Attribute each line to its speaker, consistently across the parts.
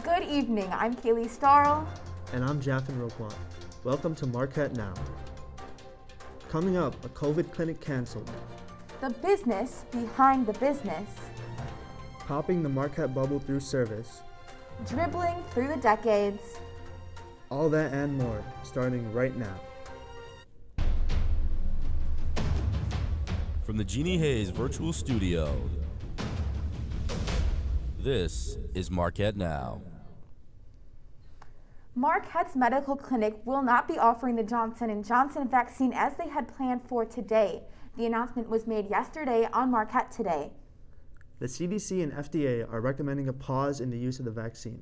Speaker 1: Good evening, I'm Kaylee Starl.
Speaker 2: And I'm Jaffin Roquan. Welcome to Marquette Now. Coming up, a COVID clinic canceled.
Speaker 1: The business behind the business.
Speaker 2: Popping the Marquette bubble through service.
Speaker 1: Dribbling through the decades.
Speaker 2: All that and more, starting right now.
Speaker 3: From the Jeannie Hayes Virtual Studio, this is Marquette Now.
Speaker 1: Marquette's medical clinic will not be offering the Johnson & Johnson vaccine as they had planned for today. The announcement was made yesterday on Marquette Today.
Speaker 2: The CDC and FDA are recommending a pause in the use of the vaccine.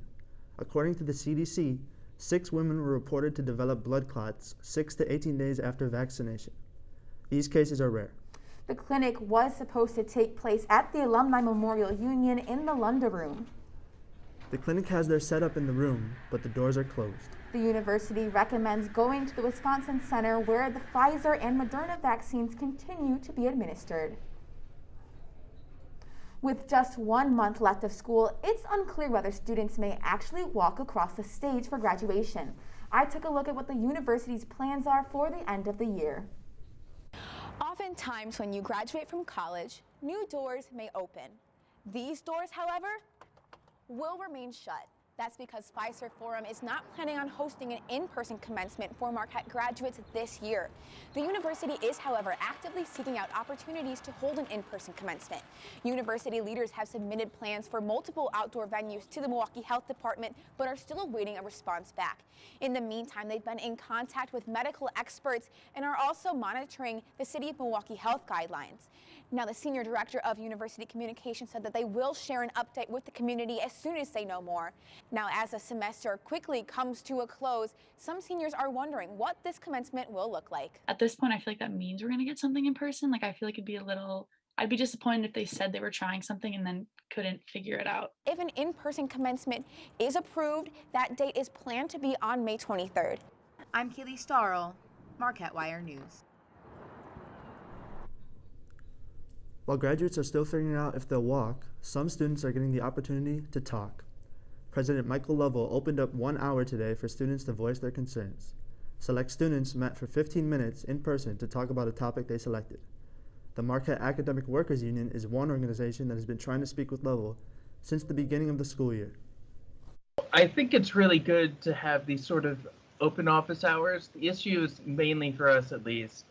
Speaker 2: According to the CDC, 6 women were reported to develop blood clots 6 to 18 days after vaccination. These cases are rare.
Speaker 1: The clinic was supposed to take place at the Alumni Memorial Union in the Lunda Room.
Speaker 2: The clinic has their setup in the room, but the doors are closed.
Speaker 1: The university recommends going to the Wisconsin Center where the Pfizer and Moderna vaccines continue to be administered. With just 1 month left of school, it's unclear whether students may actually walk across the stage for graduation. I took a look at what the university's plans are for the end of the year.
Speaker 4: Oftentimes, when you graduate from college, new doors may open. These doors, however, will remain shut. That's because Pfizer Forum is not planning on hosting an in-person commencement for Marquette graduates this year. The university is, however, actively seeking out opportunities to hold an in-person commencement. University leaders have submitted plans for multiple outdoor venues to the Milwaukee Health Department, but are still awaiting a response back. In the meantime, they've been in contact with medical experts and are also monitoring the City of Milwaukee health guidelines. Now, the senior director of university communications said that they will share an update with the community as soon as they know more. Now, as the semester quickly comes to a close, some seniors are wondering what this commencement will look like.
Speaker 5: At this point, I feel like that means we're going to get something in person. I feel like I'd be disappointed if they said they were trying something and then couldn't figure it out.
Speaker 4: If an in-person commencement is approved, that date is planned to be on May 23rd.
Speaker 6: I'm Kaylee Starl, Marquette Wire News.
Speaker 2: While graduates are still figuring out if they'll walk, some students are getting the opportunity to talk. President Michael Lovell opened up 1 hour today for students to voice their concerns. Select students met for 15 minutes in person to talk about a topic they selected. The Marquette Academic Workers Union is one organization that has been trying to speak with Lovell since the beginning of the school year.
Speaker 7: I think it's really good to have these sort of open office hours. The issue is mainly for us, at least,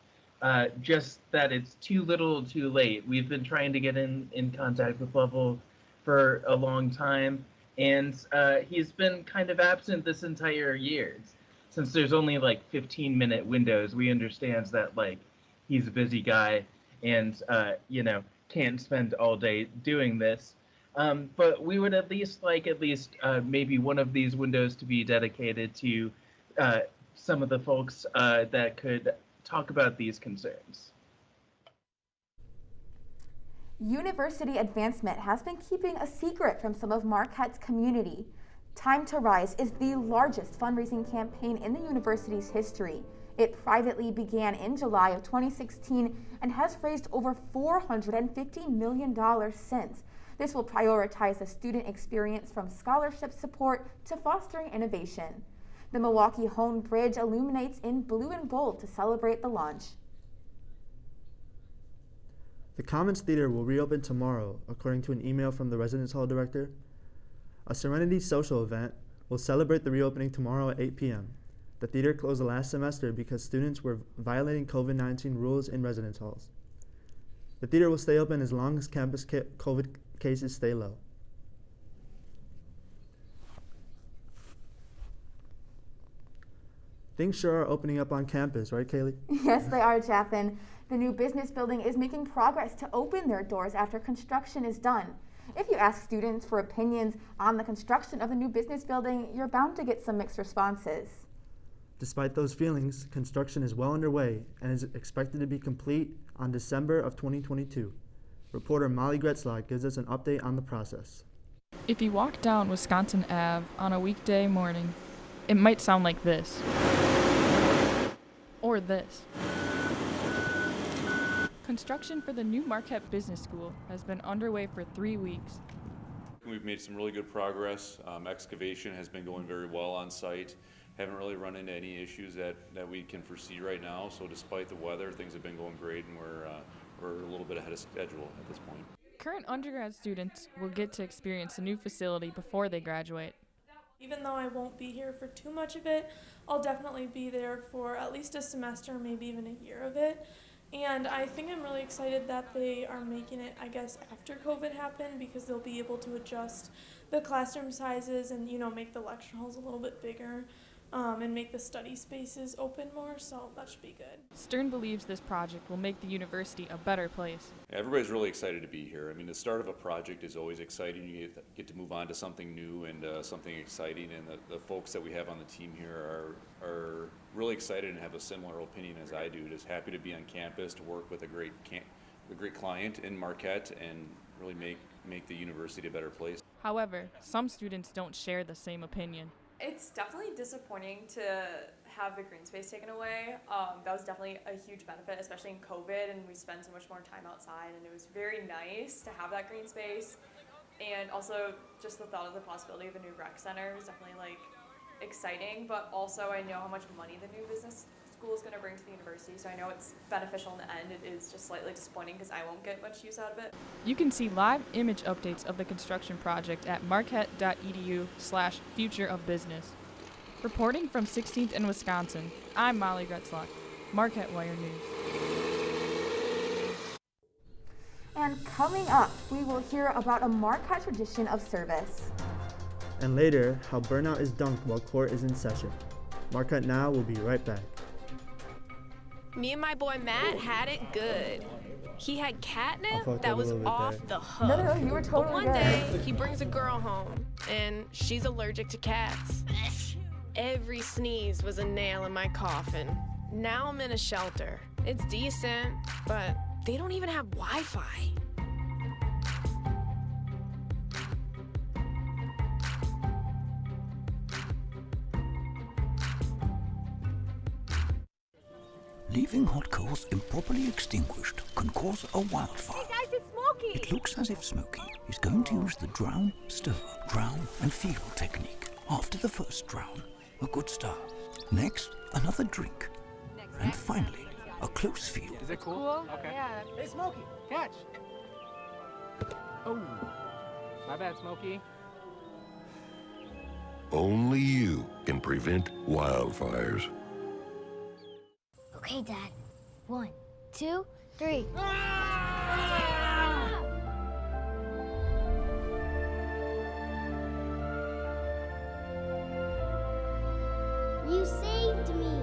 Speaker 7: just that it's too little too late. We've been trying to get in contact with Lovell for a long time, and he's been kind of absent this entire year. Since there's only 15-minute windows, we understand that he's a busy guy and can't spend all day doing this. But we would at least maybe one of these windows to be dedicated to some of the folks that could talk about these concerns.
Speaker 1: University advancement has been keeping a secret from some of Marquette's community. Time to Rise is the largest fundraising campaign in the university's history. It privately began in July of 2016 and has raised over $450 million since. This will prioritize the student experience from scholarship support to fostering innovation. The Milwaukee Hone Bridge illuminates in blue and gold to celebrate the launch.
Speaker 2: The Commons Theater will reopen tomorrow, according to an email from the Residence Hall director. A Serenity social event will celebrate the reopening tomorrow at 8 p.m. The theater closed last semester because students were violating COVID-19 rules in residence halls. The theater will stay open as long as campus COVID cases stay low. Things sure are opening up on campus, right, Kaylee?
Speaker 1: Yes, they are, Jaffin. The new business building is making progress to open their doors after construction is done. If you ask students for opinions on the construction of the new business building, you're bound to get some mixed responses.
Speaker 2: Despite those feelings, construction is well underway and is expected to be complete on December of 2022. Reporter Molly Gretzlaw gives us an update on the process.
Speaker 8: If you walk down Wisconsin Ave on a weekday morning, it might sound like this. Or this. Construction for the new Marquette Business School has been underway for 3 weeks.
Speaker 9: We've made some really good progress. Excavation has been going very well on site. Haven't really run into any issues that we can foresee right now. So despite the weather, things have been going great, and we're a little bit ahead of schedule at this point.
Speaker 8: Current undergrad students will get to experience a new facility before they graduate.
Speaker 10: Even though I won't be here for too much of it, I'll definitely be there for at least a semester, maybe even a year of it. And I think I'm really excited that they are making it, I guess, after COVID happened, because they'll be able to adjust the classroom sizes and, make the lecture halls a little bit bigger, and make the study spaces open more, so that should be good.
Speaker 8: Stern believes this project will make the university a better place.
Speaker 9: Everybody's really excited to be here. I mean, the start of a project is always exciting. You get to move on to something new and something exciting, and the folks that we have on the team here are really excited and have a similar opinion as I do. Just happy to be on campus, to work with a great client in Marquette, and really make the university a better place.
Speaker 8: However, some students don't share the same opinion.
Speaker 11: It's definitely disappointing to have the green space taken away. That was definitely a huge benefit, especially in COVID, and we spend so much more time outside, and it was very nice to have that green space. And also just the thought of the possibility of a new rec center was definitely exciting, but also I know how much money the new business school is going to bring to the university, so I know it's beneficial in the end. It is just slightly disappointing because I won't get much use out of it.
Speaker 8: You can see live image updates of the construction project at marquette.edu/future of business. Reporting from 16th in Wisconsin, I'm Molly Gretzlock, Marquette Wire News.
Speaker 1: And coming up, we will hear about a Marquette tradition of service.
Speaker 2: And later, how burnout is dunked while court is in session. Marquette Now will be right back.
Speaker 12: Me and my boy Matt had it good. He had catnip that was off the hook.
Speaker 1: No, you were totally
Speaker 12: But one
Speaker 1: good.
Speaker 12: day, he brings a girl home, and she's allergic to cats. Every sneeze was a nail in my coffin. Now I'm in a shelter. It's decent, but they don't even have Wi-Fi.
Speaker 13: Leaving hot coals improperly extinguished can cause a wildfire.
Speaker 4: Hey guys, it's Smokey!
Speaker 13: It looks as if Smokey is going to use the drown, stir, drown, and feel technique. After the first drown, a good start. Next, another drink. And finally, a close feel.
Speaker 14: Is it cool? Okay.
Speaker 4: Yeah.
Speaker 14: Hey, Smokey, catch! Oh, my bad, Smokey.
Speaker 15: Only you can prevent wildfires.
Speaker 16: Okay, Dad. 1, 2, 3. You saved me.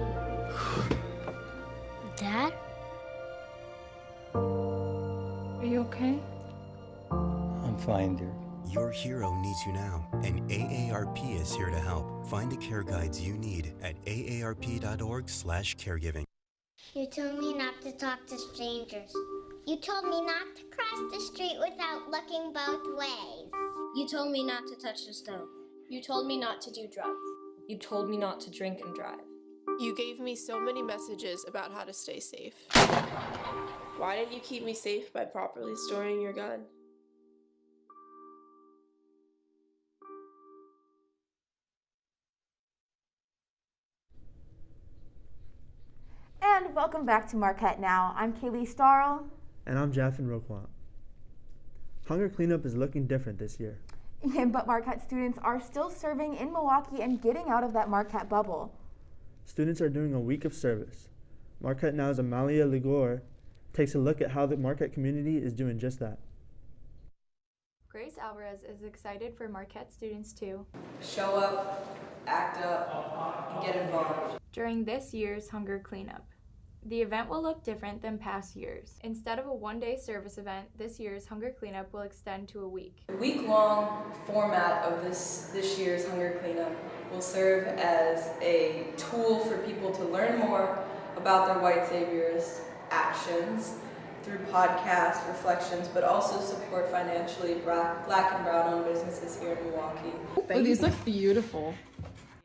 Speaker 16: Dad?
Speaker 8: Are you okay?
Speaker 17: I'm fine, dear.
Speaker 18: Your hero needs you now, and AARP is here to help. Find the care guides you need at aarp.org/caregiving.
Speaker 16: You told me not to talk to strangers. You told me not to cross the street without looking both ways.
Speaker 19: You told me not to touch the stove. You told me not to do drugs. You told me not to drink and drive.
Speaker 20: You gave me so many messages about how to stay safe. Why didn't you keep me safe by properly storing your gun?
Speaker 1: And welcome back to Marquette Now. I'm Kaylee Starl.
Speaker 2: And I'm Jaffin Roquan. Hunger cleanup is looking different this year.
Speaker 1: Yeah, but Marquette students are still serving in Milwaukee and getting out of that Marquette bubble.
Speaker 2: Students are doing a week of service. Marquette Now's Amalia Ligor takes a look at how the Marquette community is doing just that.
Speaker 21: Grace Alvarez is excited for Marquette students to
Speaker 22: show up, act up, and get involved
Speaker 21: during this year's Hunger Cleanup. The event will look different than past years. Instead of a one-day service event, this year's Hunger Cleanup will extend to a week.
Speaker 22: The week-long format of this year's Hunger Cleanup will serve as a tool for people to learn more about their white saviorist actions through podcasts, reflections, but also support financially black and brown-owned businesses here in Milwaukee.
Speaker 21: Oh, these look beautiful.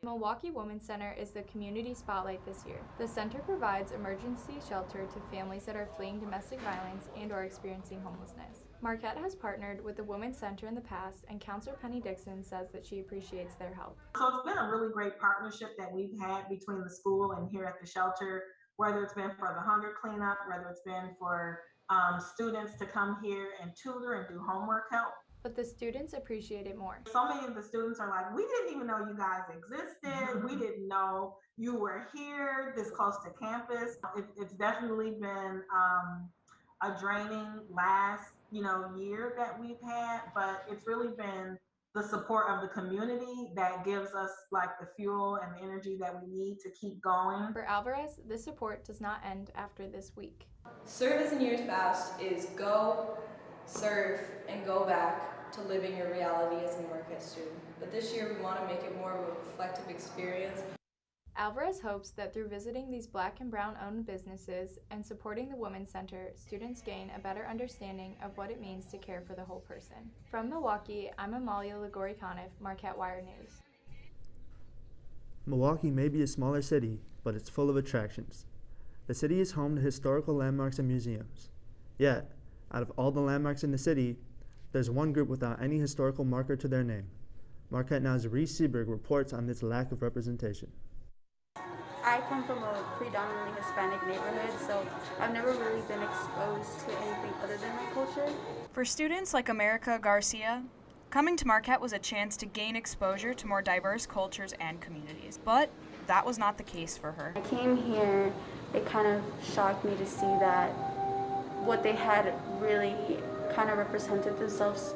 Speaker 21: Milwaukee Women's Center is the community spotlight this year. The center provides emergency shelter to families that are fleeing domestic violence and or experiencing homelessness. Marquette has partnered with the Women's Center in the past, and Counselor Penny Dixon says that she appreciates their help.
Speaker 3: So it's been a really great partnership that we've had between the school and here at the shelter, whether it's been for the hunger cleanup, whether it's been for students to come here and tutor and do homework help.
Speaker 21: But the students appreciate it more.
Speaker 3: So many of the students are like, we didn't even know you guys existed. We didn't know you were here this close to campus. It's definitely been a draining last year that we've had, but it's really been the support of the community that gives us like the fuel and the energy that we need to keep going.
Speaker 21: For Alvarez, this support does not end after this week.
Speaker 22: Service in years past is go, serve, and go back to living your reality as a Marquette student. But this year we want to make it more of a reflective experience.
Speaker 21: Alvarez hopes that through visiting these Black and Brown owned businesses and supporting the Women's Center, students gain a better understanding of what it means to care for the whole person. From Milwaukee, I'm Amalia Ligori-Conniff, Marquette Wire News.
Speaker 2: Milwaukee may be a smaller city, but it's full of attractions. The city is home to historical landmarks and museums. Yet, out of all the landmarks in the city, there's one group without any historical marker to their name. Marquette Now's Reese Seberg reports on this lack of representation.
Speaker 5: I come from a predominantly Hispanic neighborhood, so I've never really been exposed to anything other than my culture.
Speaker 23: For students like America Garcia, coming to Marquette was a chance to gain exposure to more diverse cultures and communities. But that was not the case for her.
Speaker 5: I came here, it kind of shocked me to see that what they had really kind of represented themselves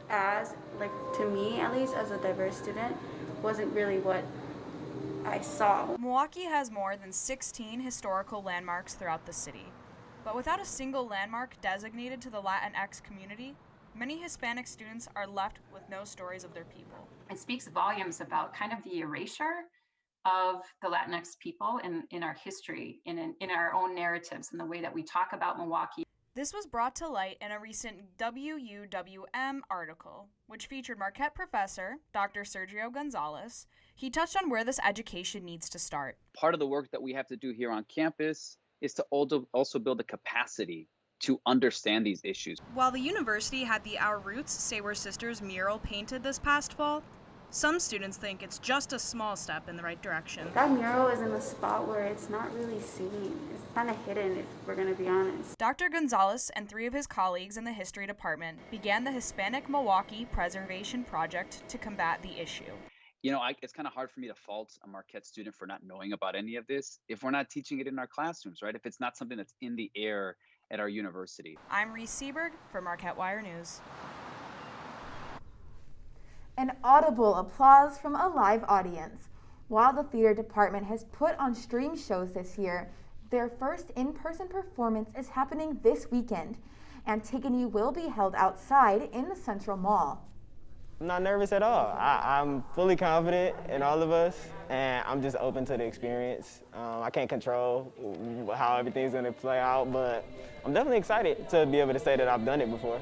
Speaker 5: as, like to me at least, as a diverse student, wasn't really what I saw.
Speaker 23: Milwaukee has more than 16 historical landmarks throughout the city. But without a single landmark designated to the Latinx community, many Hispanic students are left with no stories of their people.
Speaker 24: It speaks volumes about kind of the erasure of the Latinx people in our history, in our own narratives, and the way that we talk about Milwaukee.
Speaker 23: This was brought to light in a recent WUWM article, which featured Marquette professor Dr. Sergio Gonzalez. He touched on where this education needs to start.
Speaker 25: Part of the work that we have to do here on campus is to also build the capacity to understand these issues.
Speaker 23: While the university had the Our Roots Say We're Sisters mural painted this past fall, some students think it's just a small step in the right direction.
Speaker 5: That mural is in a spot where it's not really seen. It's kind of hidden, if we're going to be honest.
Speaker 23: Dr. Gonzalez and 3 of his colleagues in the history department began the Hispanic Milwaukee Preservation Project to combat the issue.
Speaker 25: You know, it's kind of hard for me to fault a Marquette student for not knowing about any of this if we're not teaching it in our classrooms, right? If it's not something that's in the air at our university.
Speaker 23: I'm Reese Seberg for Marquette Wire News.
Speaker 1: An audible applause from a live audience. While the theater department has put on stream shows this year, their first in-person performance is happening this weekend. Antigone will be held outside in the Central Mall.
Speaker 26: I'm not nervous at all. I'm fully confident in all of us, and I'm just open to the experience. I can't control how everything's gonna play out, but I'm definitely excited to be able to say that I've done it before.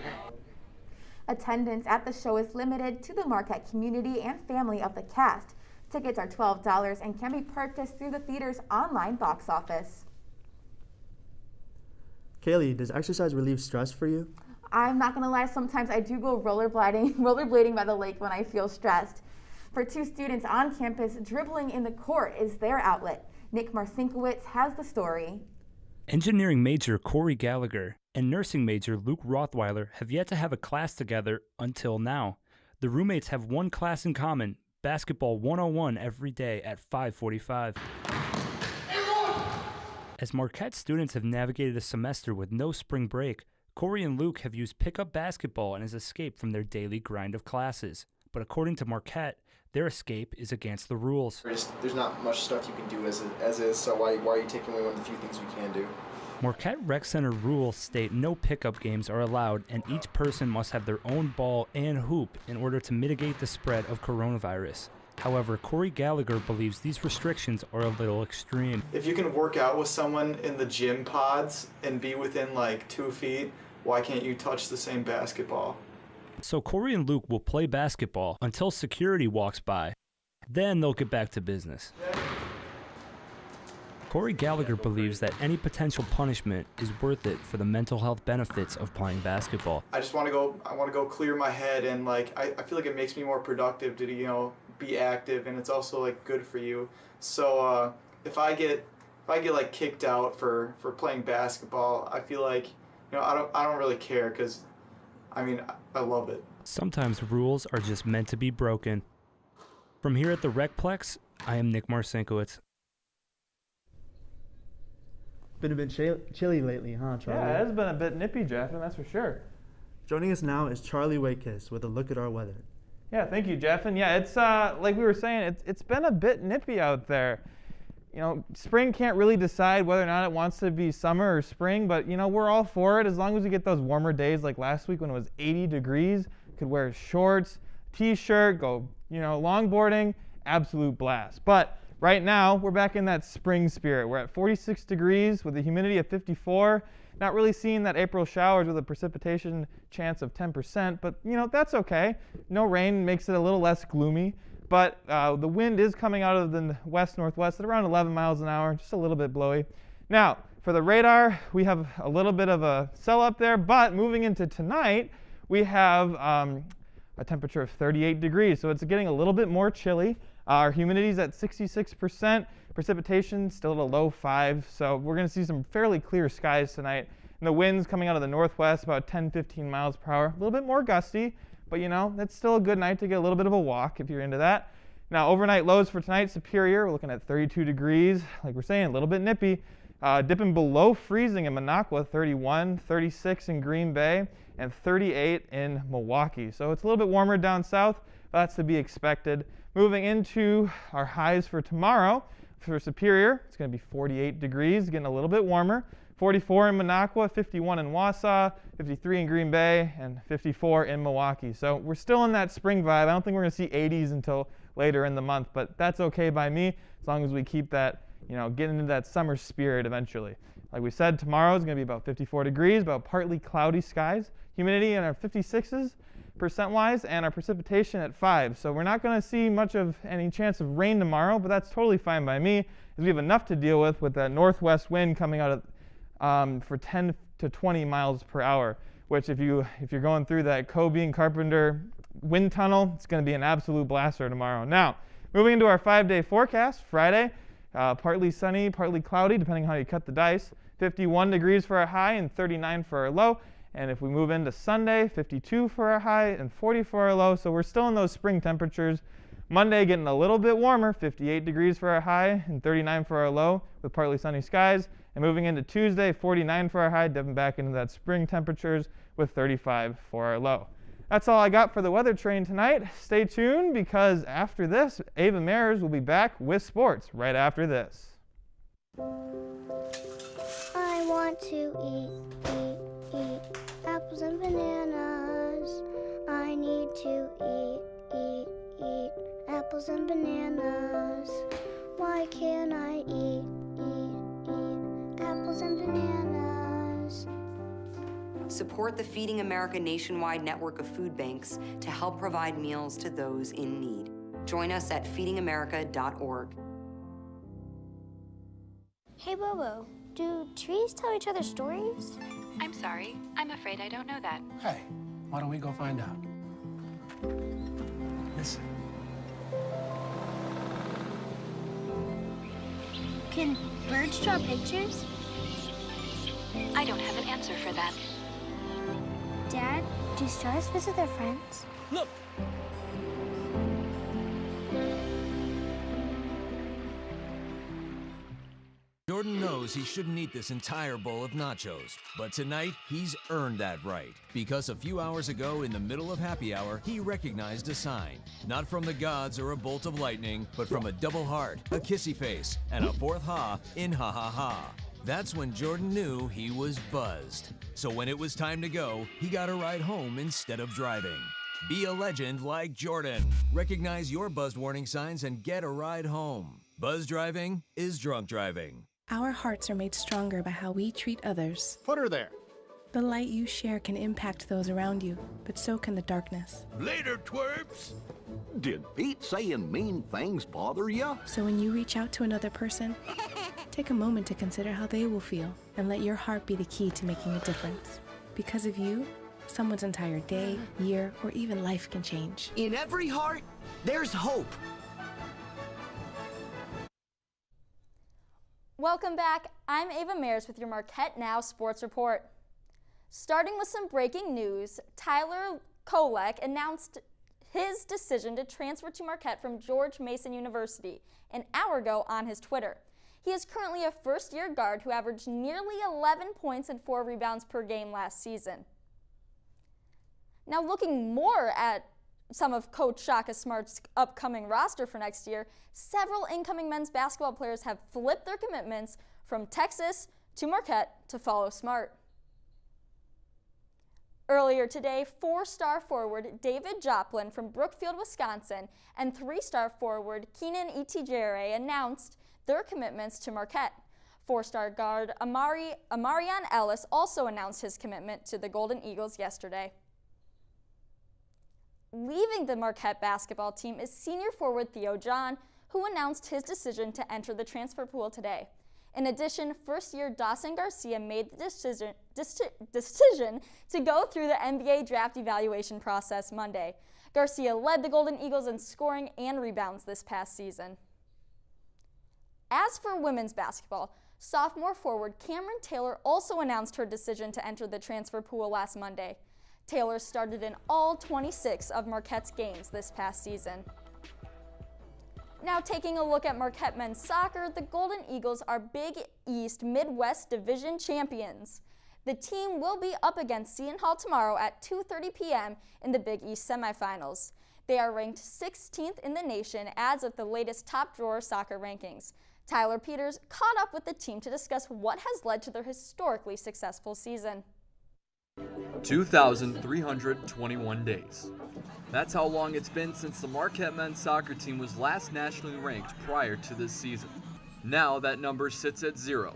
Speaker 1: Attendance at the show is limited to the Marquette community and family of the cast. Tickets are $12 and can be purchased through the theater's online box office.
Speaker 2: Kaylee, does exercise relieve stress for you?
Speaker 1: I'm not gonna lie, sometimes I do go rollerblading by the lake when I feel stressed. For 2 students on campus, dribbling in the court is their outlet. Nick Marcinkowitz has the story.
Speaker 27: Engineering major Corey Gallagher and nursing major Luke Rothweiler have yet to have a class together until now. The roommates have one class in common, basketball 101 every day at 5:45. As Marquette students have navigated a semester with no spring break, Corey and Luke have used pickup basketball as an escape from their daily grind of classes. But according to Marquette, their escape is against the rules.
Speaker 28: There's not much stuff you can do as is, so why are you taking away one of the few things we can do?
Speaker 27: Marquette Rec Center rules state no pickup games are allowed and each person must have their own ball and hoop in order to mitigate the spread of coronavirus. However, Corey Gallagher believes these restrictions are a little extreme.
Speaker 29: If you can work out with someone in the gym pods and be within like 2 feet, why can't you touch the same basketball?
Speaker 27: So Corey and Luke will play basketball until security walks by. Then they'll get back to business. Corey Gallagher believes that any potential punishment is worth it for the mental health benefits of playing basketball.
Speaker 29: I just want to go clear my head, and like I feel like it makes me more productive to, you know, be active, and it's also like good for you. So if I get like kicked out for playing basketball, I feel like, you know, I don't really care, because I mean, I love it.
Speaker 27: Sometimes rules are just meant to be broken. From here at the Recplex, I am Nick Marcinkowitz.
Speaker 2: Been a bit chilly lately, huh, Charlie?
Speaker 4: Yeah, it's been a bit nippy, Jeff, and that's for sure.
Speaker 2: Joining us now is Charlie Wakekiss with a look at our weather.
Speaker 4: Yeah, thank you, Jeff. And yeah, it's like we were saying, it's been a bit nippy out there. You know, spring can't really decide whether or not it wants to be summer or spring, but you know, we're all for it as long as we get those warmer days like last week when it was 80 degrees. Could wear shorts, t-shirt, go, you know, longboarding, absolute blast. But right now, we're back in that spring spirit. We're at 46 degrees with a humidity of 54. Not really seeing that April showers with a precipitation chance of 10%, but you know, that's okay. No rain makes it a little less gloomy. But the wind is coming out of the west-northwest at around 11 miles an hour, just a little bit blowy. Now, for the radar, we have a little bit of a cell up there, but moving into tonight, we have a temperature of 38 degrees, so it's getting a little bit more chilly. Our humidity is at 66%, precipitation still at a low 5, so we're going to see some fairly clear skies tonight. And the winds coming out of the northwest about 10-15 miles per hour, a little bit more gusty. But you know, that's still a good night to get a little bit of a walk if you're into that. Now, overnight lows for tonight, Superior, we're looking at 32 degrees. Like we're saying, a little bit nippy. Dipping below freezing in Minocqua, 31, 36 in Green Bay, and 38 in Milwaukee. So it's a little bit warmer down south. That's to be expected. Moving into our highs for tomorrow, for Superior, it's going to be 48 degrees, getting a little bit warmer. 44 in Minocqua, 51 in Wausau, 53 in Green Bay, and 54 in Milwaukee. So we're still in that spring vibe. I don't think we're going to see 80s until later in the month, but that's okay by me as long as we keep that, you know, getting into that summer spirit eventually. Like we said, tomorrow is going to be about 54 degrees, about partly cloudy skies. Humidity in our 56s percent-wise, and our precipitation at 5. So we're not going to see much of any chance of rain tomorrow, but that's totally fine by me, as we have enough to deal with that northwest wind coming out of for 10 to 20 miles per hour, which if you're going through that Kobe and Carpenter wind tunnel, it's going to be an absolute blaster tomorrow. Now, moving into our 5-day forecast, Friday, partly sunny, partly cloudy, depending on how you cut the dice. 51 degrees for our high and 39 for our low. And if we move into Sunday, 52 for our high and 40 for our low. So we're still in those spring temperatures. Monday getting a little bit warmer, 58 degrees for our high and 39 for our low with partly sunny skies. And moving into Tuesday, 49 for our high, dipping back into that spring temperatures with 35 for our low. That's all I got for the weather train tonight. Stay tuned because after this, Ava Mears will be back with sports right after this.
Speaker 16: I want to eat apples and bananas. I need to eat apples and bananas. Why can't I eat apples and bananas?
Speaker 6: Support the Feeding America nationwide network of food banks to help provide meals to those in need. Join us at feedingamerica.org.
Speaker 16: Hey, Bobo, do trees tell each other stories?
Speaker 7: I'm sorry. I'm afraid I don't know that.
Speaker 9: Hey, why don't we go find out? Listen.
Speaker 16: Can birds draw pictures?
Speaker 7: I don't have an answer for that.
Speaker 16: Dad, do stars visit their friends?
Speaker 9: Look!
Speaker 10: Jordan knows he shouldn't eat this entire bowl of nachos, but tonight he's earned that right. Because a few hours ago in the middle of happy hour, he recognized a sign. Not from the gods or a bolt of lightning, but from a double heart, a kissy face, and a fourth ha in ha ha ha. That's when Jordan knew he was buzzed. So when it was time to go, he got a ride home instead of driving. Be a legend like Jordan. Recognize your buzzed warning signs and get a ride home. Buzz driving is drunk driving.
Speaker 11: Our hearts are made stronger by how we treat others.
Speaker 9: Put her there.
Speaker 11: The light you share can impact those around you, but so can the darkness.
Speaker 12: Later, twerps. Did Pete saying mean things bother you?
Speaker 11: So when you reach out to another person, Take a moment to consider how they will feel and let your heart be the key to making a difference. Because of you, someone's entire day, year, or even life can change.
Speaker 8: In every heart, there's hope.
Speaker 12: Welcome back. I'm Ava Mares with your Marquette Now Sports Report. Starting with some breaking news, Tyler Kolek announced his decision to transfer to Marquette from George Mason University an hour ago on his Twitter. He is currently a first-year guard who averaged nearly 11 points and 4 rebounds per game last season. Now looking more at some of Coach Shaka Smart's upcoming roster for next year, several incoming men's basketball players have flipped their commitments from Texas to Marquette to follow Smart. Earlier today, 4-star forward David Joplin from Brookfield, Wisconsin, and 3-star forward Keenan Itijere announced their commitments to Marquette. 4-star guard Amarion Ellis also announced his commitment to the Golden Eagles yesterday. Leaving the Marquette basketball team is senior forward Theo John, who announced his decision to enter the transfer pool today. In addition, first-year Dawson Garcia made the decision to go through the NBA draft evaluation process Monday. Garcia led the Golden Eagles in scoring and rebounds this past season. As for women's basketball, sophomore forward Cameron Taylor also announced her decision to enter the transfer pool last Monday. Taylor started in all 26 of Marquette's games this past season. Now taking a look at Marquette men's soccer, the Golden Eagles are Big East Midwest Division champions. The team will be up against Seton Hall tomorrow at 2:30 p.m. in the Big East semifinals. They are ranked 16th in the nation as of the latest top drawer soccer rankings. Tyler Peters caught up with the team to discuss what has led to their historically successful season.
Speaker 13: 2,321 days. That's how long it's been since the Marquette men's soccer team was last nationally ranked prior to this season. Now that number sits at 0.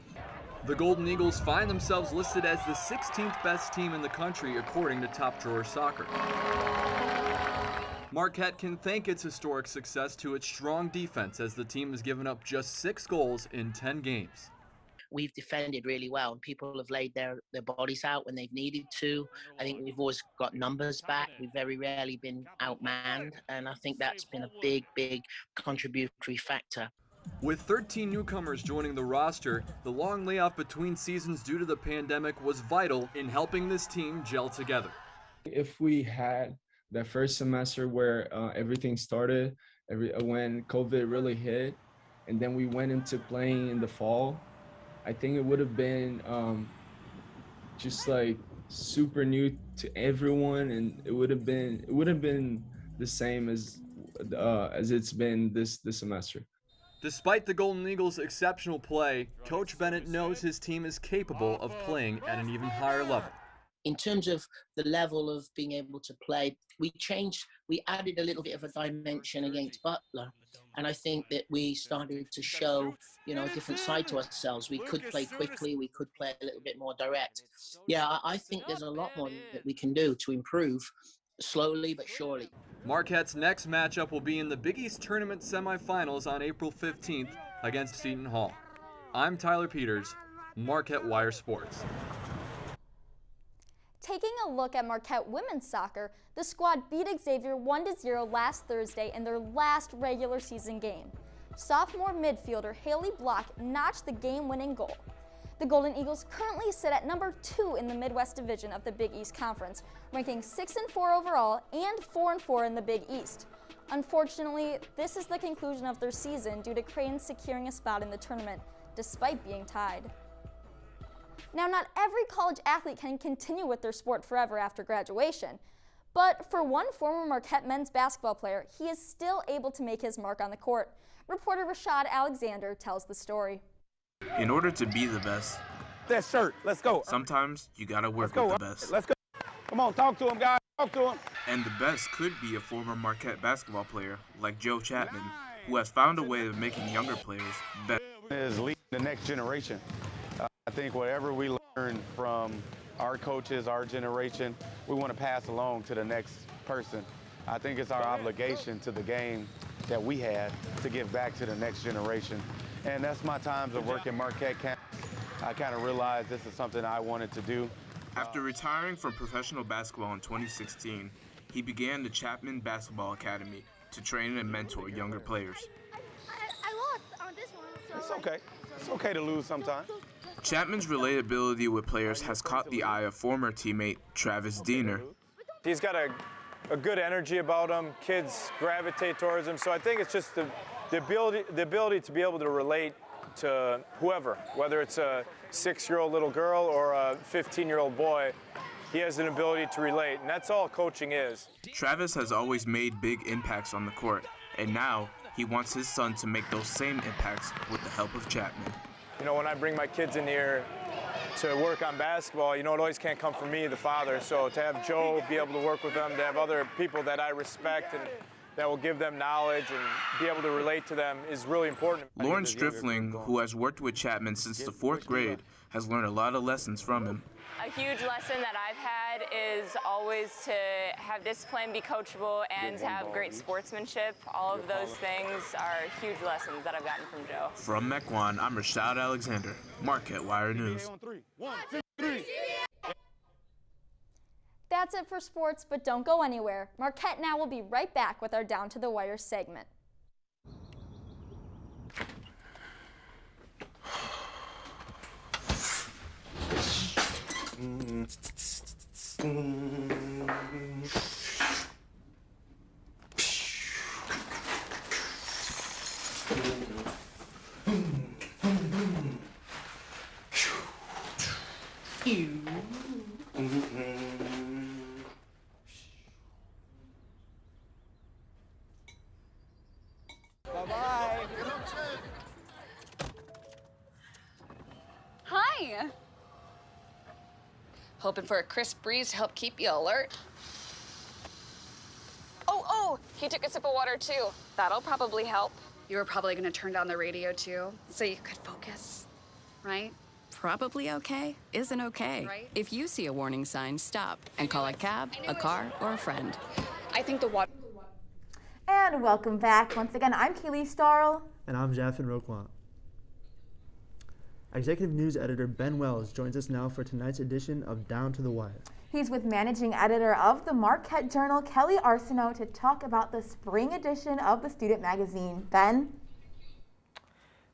Speaker 13: The Golden Eagles find themselves listed as the 16th best team in the country according to Top Drawer Soccer. Marquette can thank its historic success to its strong defense, as the team has given up just 6 goals in 10 games.
Speaker 14: We've defended really well, and people have laid their bodies out when they've needed to. I think we've always got numbers back. We've very rarely been outmanned, and I think that's been a big contributory factor.
Speaker 13: With 13 newcomers joining the roster, the long layoff between seasons due to the pandemic was vital in helping this team gel together.
Speaker 15: If we had that first semester where everything started, when COVID really hit, and then we went into playing in the fall, I think it would have been just like super new to everyone, and it would have been the same as it's been this semester.
Speaker 13: Despite the Golden Eagles' exceptional play, Coach Bennett knows his team is capable of playing at an even higher level.
Speaker 14: In terms of the level of being able to play, we added a little bit of a dimension against Butler. And I think that we started to show, a different side to ourselves. We could play quickly, we could play a little bit more direct. Yeah, I think there's a lot more that we can do to improve, slowly but surely.
Speaker 13: Marquette's next matchup will be in the Big East Tournament semifinals on April 15th against Seton Hall. I'm Tyler Peters, Marquette Wire Sports.
Speaker 12: Taking a look at Marquette women's soccer, the squad beat Xavier 1-0 last Thursday in their last regular season game. Sophomore midfielder Haley Block notched the game-winning goal. The Golden Eagles currently sit at number 2 in the Midwest Division of the Big East Conference, ranking 6-4 overall and 4-4 in the Big East. Unfortunately, this is the conclusion of their season due to Creighton securing a spot in the tournament, despite being tied. Now, not every college athlete can continue with their sport forever after graduation, but for one former Marquette men's basketball player, he is still able to make his mark on the court. Reporter Rashad Alexander tells the story.
Speaker 17: In order to be the best,
Speaker 18: that shirt, let's go.
Speaker 17: Sometimes you gotta work with the best.
Speaker 18: Let's go. Come on, talk to him, guys. Talk to him.
Speaker 17: And the best could be a former Marquette basketball player like Joe Chapman, who has found a way of making younger players better.
Speaker 18: Is leading the next generation. I think whatever we learn from our coaches, our generation, we want to pass along to the next person. I think it's our obligation to the game that we had to give back to the next generation. And that's my times of working Marquette campus. I kind of realized this is something I wanted to do.
Speaker 17: After retiring from professional basketball in 2016, he began the Chapman Basketball Academy to train and mentor younger players.
Speaker 16: I lost on this one. So
Speaker 18: It's okay. It's okay to lose sometimes.
Speaker 17: Chapman's relatability with players has caught the eye of former teammate Travis Diener.
Speaker 3: He's got a good energy about him. Kids gravitate towards him. So I think it's just the ability to be able to relate to whoever, whether it's a 6-year-old little girl or a 15-year-old boy. He has an ability to relate, and that's all coaching is.
Speaker 17: Travis has always made big impacts on the court, and now he wants his son to make those same impacts with the help of Chapman.
Speaker 3: You know, when I bring my kids in here to work on basketball, you know, it always can't come from me, the father. So to have Joe be able to work with them, to have other people that I respect and that will give them knowledge and be able to relate to them is really important.
Speaker 17: Lauren Striffling, who has worked with Chapman since the 4th grade, has learned a lot of lessons from him.
Speaker 5: A huge lesson that I've had is always to have discipline, be coachable, and to have great sportsmanship. All of those things are huge lessons that I've gotten from Joe.
Speaker 17: From Mequon, I'm Rashad Alexander, Marquette Wire News.
Speaker 12: That's it for sports, but don't go anywhere. Marquette Now will be right back with our Down to the Wire segment.
Speaker 5: Bye-bye.
Speaker 19: Hi. Hoping for a crisp breeze to help keep you alert. Oh, he took a sip of water too. That'll probably help. You were probably gonna turn down the radio too, so you could focus, right?
Speaker 20: Probably okay isn't okay.
Speaker 19: Right.
Speaker 20: If you see a warning sign, stop and call a cab, a car, or a friend.
Speaker 19: I think the water.
Speaker 1: And welcome back. Once again, I'm Keely Starl.
Speaker 2: And I'm Jaffin Roquan. Executive News Editor Ben Wells joins us now for tonight's edition of Down to the Wire.
Speaker 1: He's with Managing Editor of the Marquette Journal, Kelly Arsenault, to talk about the spring edition of the student magazine. Ben?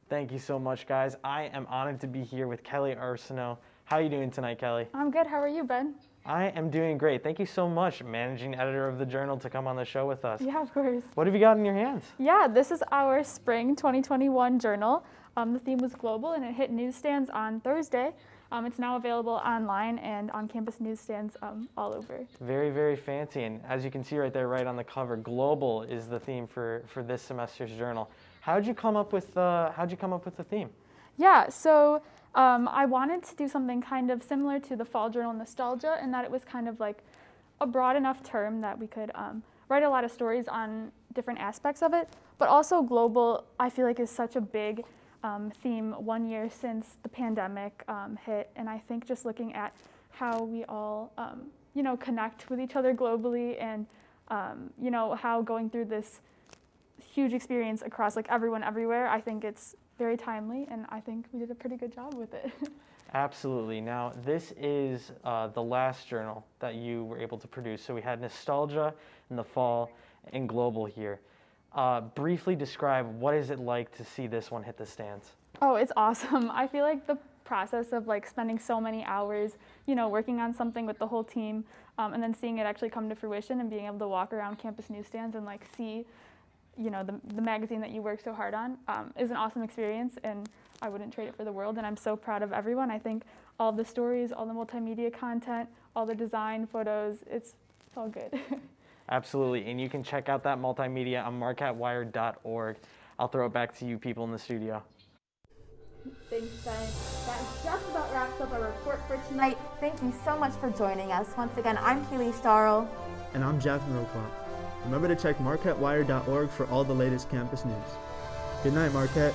Speaker 4: Thank you so much, guys. I am honored to be here with Kelly Arsenault. How are you doing tonight, Kelly?
Speaker 21: I'm good. How are you, Ben?
Speaker 4: I am doing great. Thank you so much, Managing Editor of the Journal, to come on the show with us.
Speaker 21: Yeah, of course.
Speaker 4: What have you got in your hands?
Speaker 21: Yeah, this is our spring 2021 journal. The theme was global, and it hit newsstands on Thursday. It's now available online and on campus newsstands all over.
Speaker 4: Very, very fancy. And as you can see right there, right on the cover, global is the theme for this semester's journal. How'd you come up with the theme?
Speaker 21: Yeah, so I wanted to do something kind of similar to the fall journal Nostalgia, in that it was kind of like a broad enough term that we could write a lot of stories on different aspects of it. But also global, I feel like, is such a big theme 1 year since the pandemic hit. And I think just looking at how we all, connect with each other globally, and, how going through this huge experience across like everyone everywhere, I think it's very timely, and I think we did a pretty good job with it.
Speaker 4: Absolutely. Now, this is the last journal that you were able to produce. So we had Nostalgia in the fall and Global here. Briefly describe, what is it like to see this one hit the stands?
Speaker 21: Oh, it's awesome. I feel like the process of like spending so many hours, working on something with the whole team, and then seeing it actually come to fruition and being able to walk around campus newsstands and like see the magazine that you work so hard on is an awesome experience, and I wouldn't trade it for the world. And I'm so proud of everyone. I think all the stories, all the multimedia content, all the design, photos, it's all good.
Speaker 4: Absolutely, and you can check out that multimedia on marquettewire.org. I'll throw it back to you people in the studio.
Speaker 1: Thanks, Ben. That just about wraps up our report for tonight. Thank you so much for joining us. Once again, I'm Keely Starl.
Speaker 2: And I'm Jaffin Roquan. Remember to check marquettewire.org for all the latest campus news. Good night, Marquette.